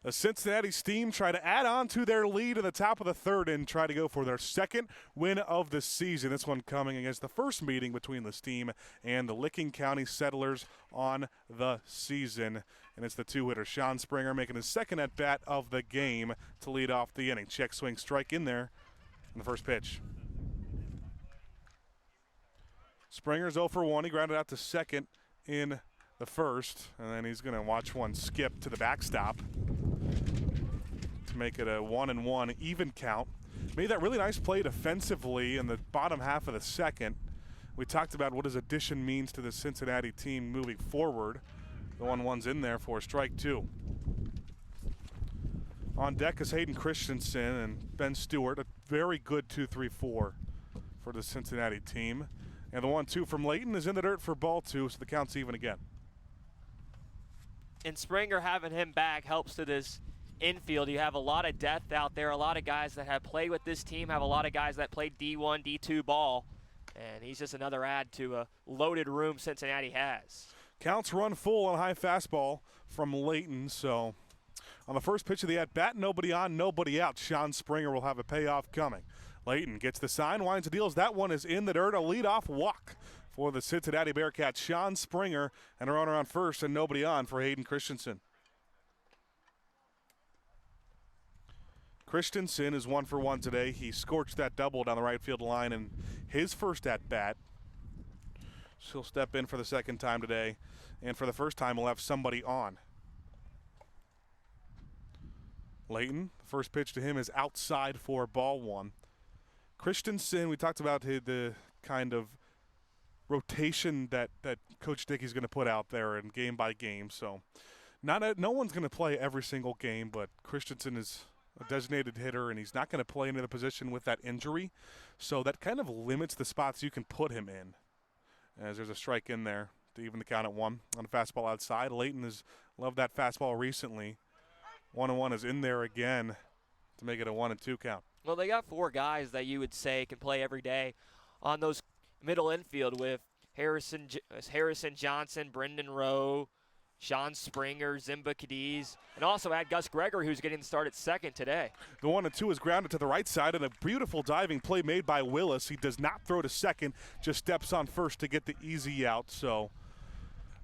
The Cincinnati Steam try to add on to their lead in the top of the third and try to go for their second win of the season. This one coming against the first meeting between the Steam and the Licking County Settlers on the season. And it's the two-hitter, Sean Springer, making his second at-bat of the game to lead off the inning. Check swing strike in there in the first pitch. Springer's 0 for 1. He grounded out to second in the first, and then he's going to watch one skip to the backstop to make it a 1-1 even count. Made that really nice play defensively in the bottom half of the second. We talked about what his addition means to the Cincinnati team moving forward. The 1-1's in there for strike two. On deck is Hayden Christensen and Ben Stewart, a very good 2-3-4 for the Cincinnati team. And the 1-2 from Layton is in the dirt for ball two, so the count's even again. And Springer having him back helps to this infield. You have a lot of depth out there, a lot of guys that have played with this team, have a lot of guys that played D1, D2 ball, and he's just another add to a loaded room Cincinnati has. Counts run full on a high fastball from Layton, so on the first pitch of the at-bat, nobody on, nobody out. Sean Springer will have a payoff coming. Layton gets the sign, winds the deals. That one is in the dirt, a leadoff walk for the Cincinnati Bearcats. Sean Springer and a runner on first and nobody on for Hayden Christensen. Christensen is 1 for 1 today. He scorched that double down the right field line in his first at-bat. So he'll step in for the second time today. And for the first time, he'll have somebody on. Layton, the first pitch to him is outside for ball one. Christensen, we talked about the kind of rotation that Coach Dickey's going to put out there in game by game. So no one's going to play every single game, but Christensen is a designated hitter, and he's not going to play into the position with that injury. So that kind of limits the spots you can put him in, as there's a strike in there to even the count at 1 on a fastball outside. Layton has loved that fastball recently. 1-1 is in there again to make it a 1-2 count. Well, they got 4 guys that you would say can play every day on those middle infield with Harrison Johnson, Brendan Rowe, Sean Springer, Zimba Cadiz, and also add Gus Gregory, who's getting the start at second today. The 1-2 is grounded to the right side, and a beautiful diving play made by Willis. He does not throw to second, just steps on first to get the easy out. So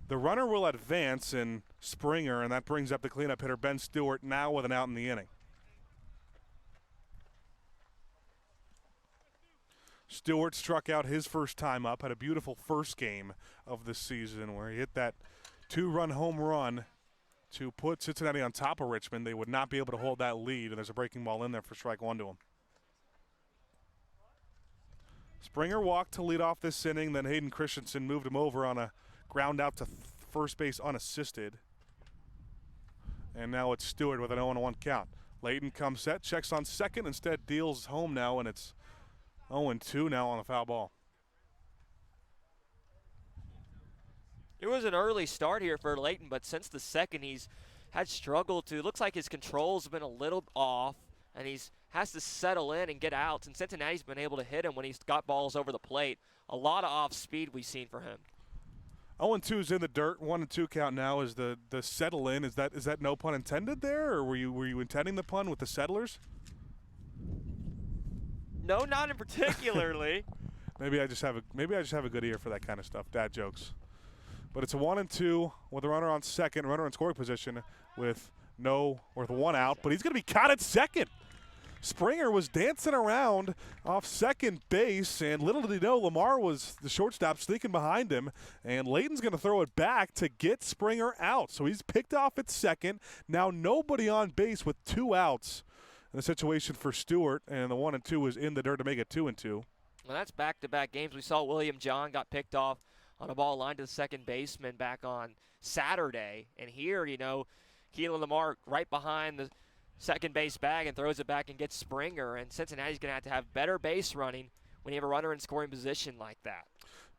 the runner will advance in Springer, and that brings up the cleanup hitter, Ben Stewart, now with an out in the inning. Stewart struck out his first time up, had a beautiful first game of the season where he hit that 2-run home run to put Cincinnati on top of Richmond. They would not be able to hold that lead, and there's a breaking ball in there for strike one to him. Springer walked to lead off this inning, then Hayden Christensen moved him over on a ground out to first base unassisted. And now it's Stewart with an 0-1 count. Layton comes set, checks on second, instead deals home now, and it's 0-2 now on the foul ball. It was an early start here for Layton, but since the second he's had struggled to, looks like his control's been a little off, and he's has to settle in and get outs, and Cincinnati's been able to hit him when he's got balls over the plate. A lot of off speed we've seen for him. 0-2 is in the dirt. 1-2 count now is the settle in. Is that no pun intended there, or were you intending the pun with the Settlers? No, not in particularly. Maybe I just have a good ear for that kind of stuff, dad jokes. But it's a 1-2 with a runner on second, runner in scoring position with one out, but he's going to be caught at second. Springer was dancing around off second base, and little did he know Lamar was the shortstop sneaking behind him, and Layton's going to throw it back to get Springer out. So he's picked off at second. Now nobody on base with 2 outs in the situation for Stewart, and the 1-2 is in the dirt to make it 2-2. Well, that's back-to-back games. We saw William John got picked off on a ball line to the second baseman back on Saturday. And here, Keelan Lamar right behind the second base bag and throws it back and gets Springer. And Cincinnati's going to have better base running when you have a runner in scoring position like that.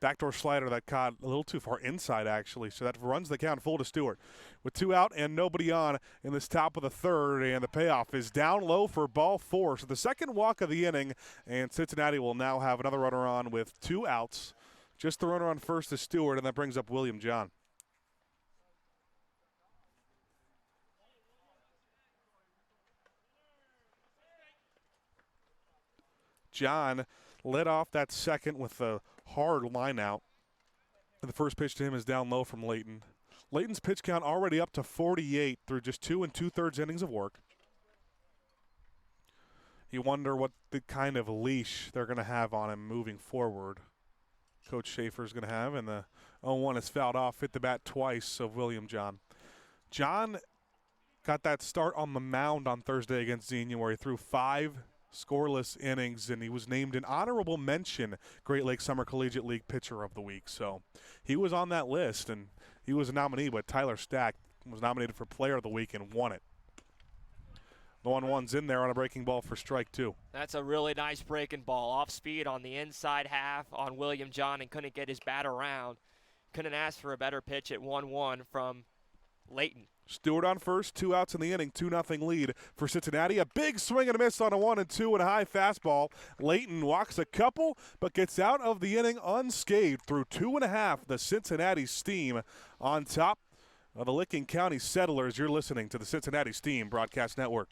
Backdoor slider that caught a little too far inside, actually. So that runs the count full to Stewart. With 2 out and nobody on in this top of the third, and the payoff is down low for ball 4. So the second walk of the inning, and Cincinnati will now have another runner on with 2 outs. Just the runner on first is Stewart, and that brings up William John. John led off that second with a hard line out. The first pitch to him is down low from Layton. Layton's pitch count already up to 48 through just 2 2/3 innings of work. You wonder what the kind of leash they're going to have on him moving forward. Coach Schaefer's going to have, and the 0-1 is fouled off, hit the bat twice of William John. John got that start on the mound on Thursday against Xenia where he threw 5 scoreless innings, and he was named an honorable mention Great Lakes Summer Collegiate League Pitcher of the Week. So he was on that list, and he was a nominee, but Tyler Stack was nominated for Player of the Week and won it. The 1-1's in there on a breaking ball for strike 2. That's a really nice breaking ball. Off speed on the inside half on William John and couldn't get his bat around. Couldn't ask for a better pitch at 1-1 from Layton. Stewart on first, 2 outs in the inning, 2-0 lead for Cincinnati. A big swing and a miss on a 1-2 and a high fastball. Layton walks a couple, but gets out of the inning unscathed through 2.5. The Cincinnati Steam on top of the Licking County Settlers. You're listening to the Cincinnati Steam Broadcast Network.